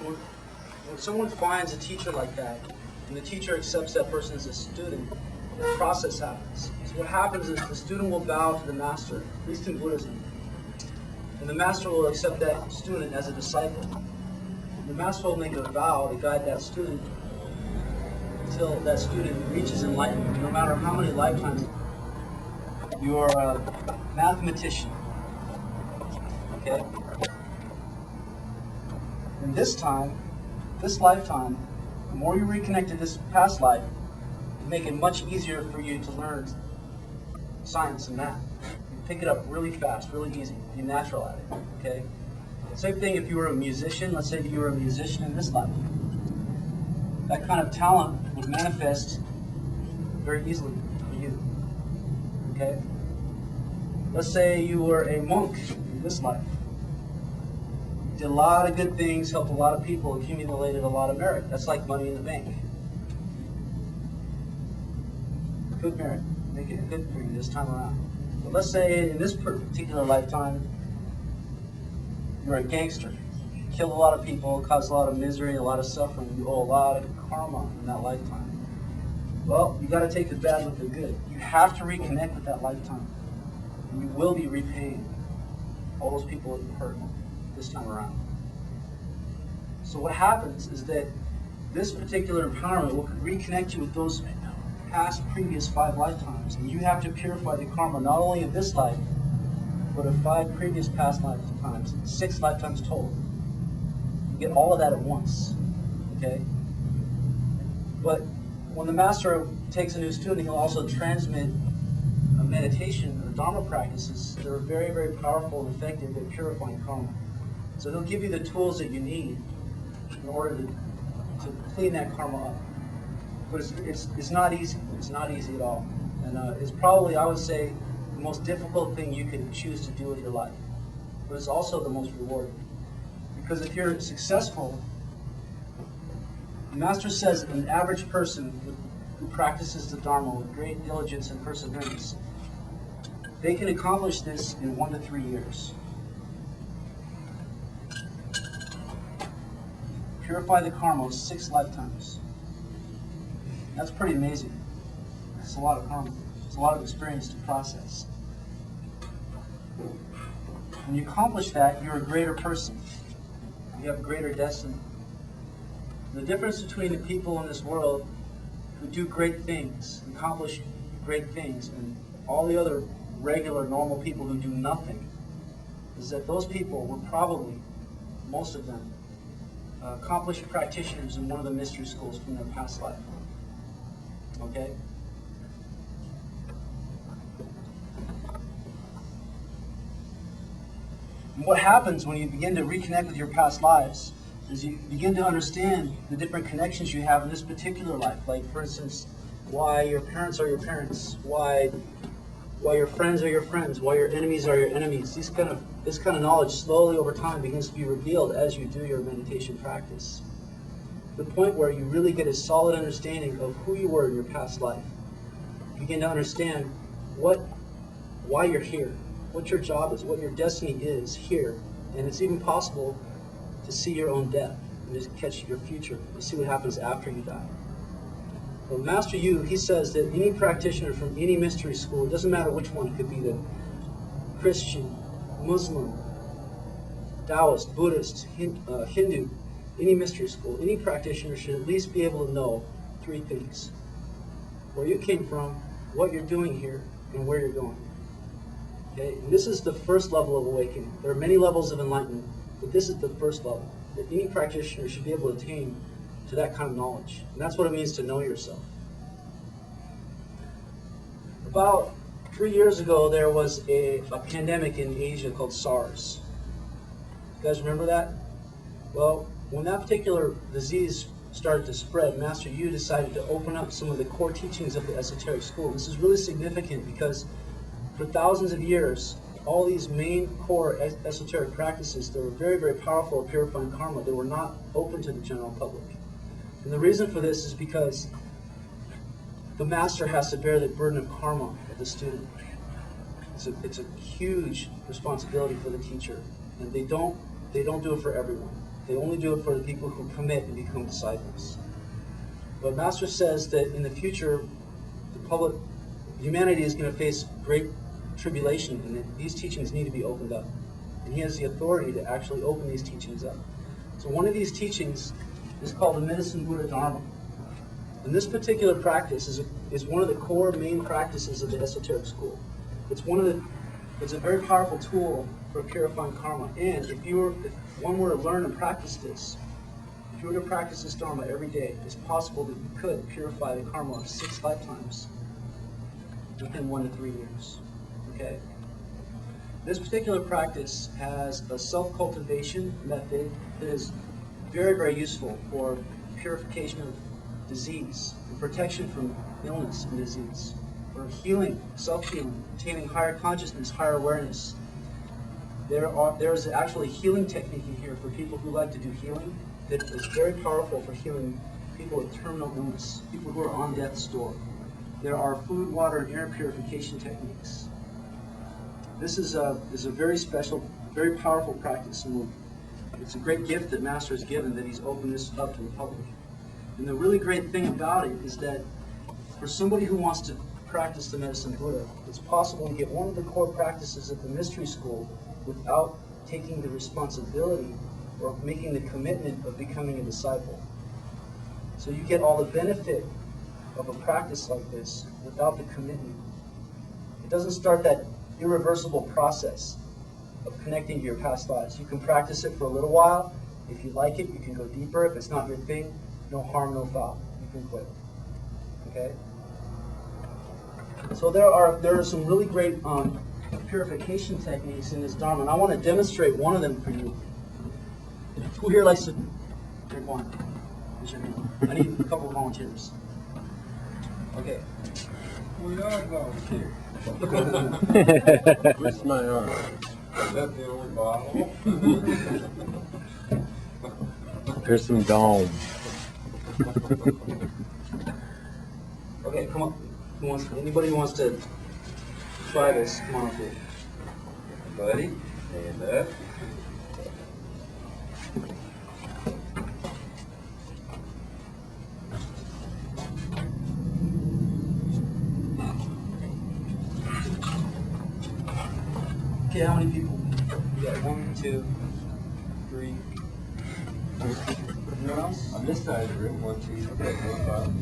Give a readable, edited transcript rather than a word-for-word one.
when someone finds a teacher like that, and the teacher accepts that person as a student, the process happens. So what happens is the student will bow to the master, at least in Buddhism, and the master will accept that student as a disciple. The master will make a vow to guide that student until that student reaches enlightenment. No matter how many lifetimes you are a mathematician, okay? And this lifetime, the more you reconnect to this past life, it make it much easier for you to learn science and math. You pick it up really fast, really easy. Be natural at it, okay? Same thing if you were a musician. Let's say that you were a musician in this life. That kind of talent would manifest very easily for you, okay? Let's say you were a monk in this life. Did a lot of good things, helped a lot of people, accumulated a lot of merit. That's like money in the bank. Good merit, make it good for you this time around. But let's say in this particular lifetime, you're a gangster. You killed a lot of people, caused a lot of misery, a lot of suffering. You owe a lot of karma in that lifetime. Well, you got to take the bad with the good. You have to reconnect with that lifetime. And you will be repaying all those people that you hurt this time around. So what happens is that this particular empowerment will reconnect you with those past previous 5 lifetimes, and you have to purify the karma not only of this life, but of 5 previous past lifetimes, 6 lifetimes total. You get all of that at once, okay? But when the master takes a new student, he'll also transmit a meditation or Dharma practices that are very, very powerful and effective at purifying karma. So he'll give you the tools that you need in order to clean that karma up. But it's not easy. It's not easy at all. And it's probably, I would say, the most difficult thing you could choose to do with your life. But it's also the most rewarding. Because if you're successful, the master says an average person who practices the Dharma with great diligence and perseverance, they can accomplish this in 1 to 3 years. Purify the karma of 6 lifetimes. That's pretty amazing. It's a lot of karma. It's a lot of experience to process. When you accomplish that, you're a greater person. You have a greater destiny. The difference between the people in this world who do great things, accomplish great things, and all the other regular, normal people who do nothing, is that those people were probably, most of them, accomplished practitioners in one of the mystery schools from their past life. Okay? And what happens when you begin to reconnect with your past lives is you begin to understand the different connections you have in this particular life. Like, for instance, why your parents are your parents, why your friends are your friends, why your enemies are your enemies. This kind of knowledge slowly over time begins to be revealed as you do your meditation practice. The point where you really get a solid understanding of who you were in your past life. You begin to understand why you're here, what your job is, what your destiny is here. And it's even possible to see your own death and just catch your future and see what happens after you die. Well, Master Yu, he says that any practitioner from any mystery school, it doesn't matter which one, it could be the Christian, Muslim, Taoist, Buddhist, Hindu, any mystery school, any practitioner should at least be able to know 3 things. Where you came from, what you're doing here, and where you're going. Okay? And this is the first level of awakening. There are many levels of enlightenment, but this is the first level that any practitioner should be able to attain to that kind of knowledge. And that's what it means to know yourself. About 3 years ago, there was a pandemic in Asia called SARS. You guys remember that? Well, when that particular disease started to spread, Master Yu decided to open up some of the core teachings of the esoteric school. This is really significant because for thousands of years, all these main core esoteric practices that were very, very powerful at purifying karma, they were not open to the general public. And the reason for this is because the master has to bear the burden of karma of the student. It's a huge responsibility for the teacher, and they don't do it for everyone. They only do it for the people who commit and become disciples. But Master says that in the future, humanity is going to face great tribulation, and that these teachings need to be opened up. And he has the authority to actually open these teachings up. So one of these teachings is called the Medicin Buddha Dharma. And this particular practice is one of the core main practices of the esoteric school. It's a very powerful tool for purifying karma. And if one were to learn and practice this, if you were to practice this Dharma every day, it's possible that you could purify the karma of 6 lifetimes within 1 to 3 years. Okay? This particular practice has a self-cultivation method that is very, very useful for purification of disease and protection from illness and disease, for healing, self-healing, attaining higher consciousness, higher awareness. There is actually a healing technique in here for people who like to do healing that is very powerful for healing people with terminal illness, people who are on death's door. There are food, water, and air purification techniques. This is a very special, very powerful practice, and it's a great gift that Master has given, that he's opened this up to the public. And the really great thing about it is that for somebody who wants to practice the Medicin Buddha, it's possible to get one of the core practices at the mystery school without taking the responsibility or making the commitment of becoming a disciple. So you get all the benefit of a practice like this without the commitment. It doesn't start that irreversible process of connecting to your past lives. You can practice it for a little while. If you like it, you can go deeper. If it's not your thing, no harm, no foul. You can quit. Okay? So there are some really great purification techniques in this Dharma, and I want to demonstrate one of them for you. Who here likes to drink wine? I need a couple of volunteers. Okay. We are volunteers. What's my arm? Is that the only bottle? Here's some dome. Okay, come on. Anybody who wants to try this, come on up here. Buddy, stand up. Okay, how many people? We got 1, 2, 3. Anyone else? On this side of the room, 1, 2, 3, 4, 5.